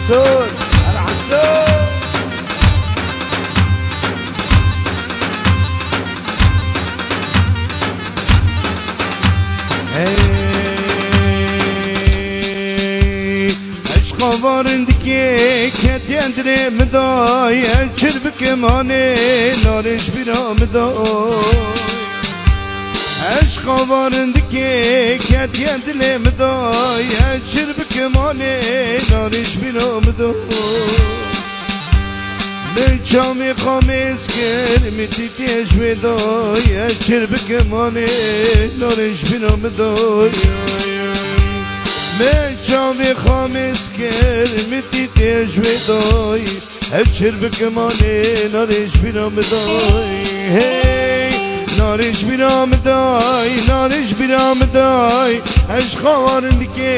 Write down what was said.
العسول العسول عشق وارندکی کتیندره مدای چربک مانه نارش بیرام دای عشق وارندکی کتیندره مدای چربک مانه نارش بیرام دای نچامی خامیز کرمیتی تیش بدای چربک مانه نارش بیرام دای نچامی خامیز کرمیتی تیش بدای چربک مانه نارش بیرام دای نارش بیرام دای نارش بیرام دای عشق وارندکی